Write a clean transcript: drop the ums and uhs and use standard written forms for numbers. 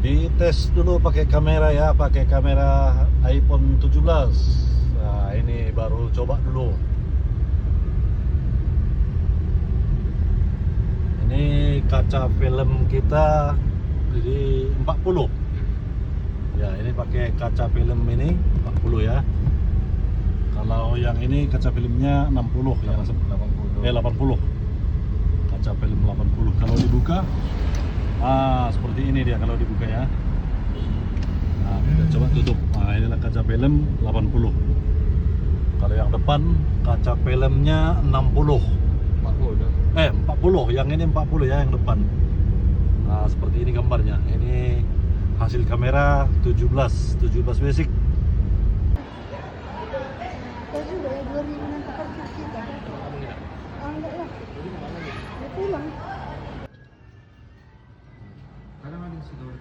Dites dulu pakai kamera ya, pakai kamera iPhone 17. Nah, ini baru coba dulu. Ini kaca film kita jadi 40. Ya, ini pakai kaca film ini 40 ya. Kalau yang ini kaca filmnya 60 ya, 80. Kaca film 80. Kalau dibuka seperti ini dia kalau dibuka ya. Nah, kita coba tutup. Nah, inilah kaca film 80. Kalau yang depan kaca filmnya 60. 40. Yang ini 40 ya yang depan. Nah, seperti ini gambarnya. Ini hasil kamera 17 basic. Kita juga ya 2000 nanti parkir kita. Enggak lah. Ya pulang. Kadang ada yang sudah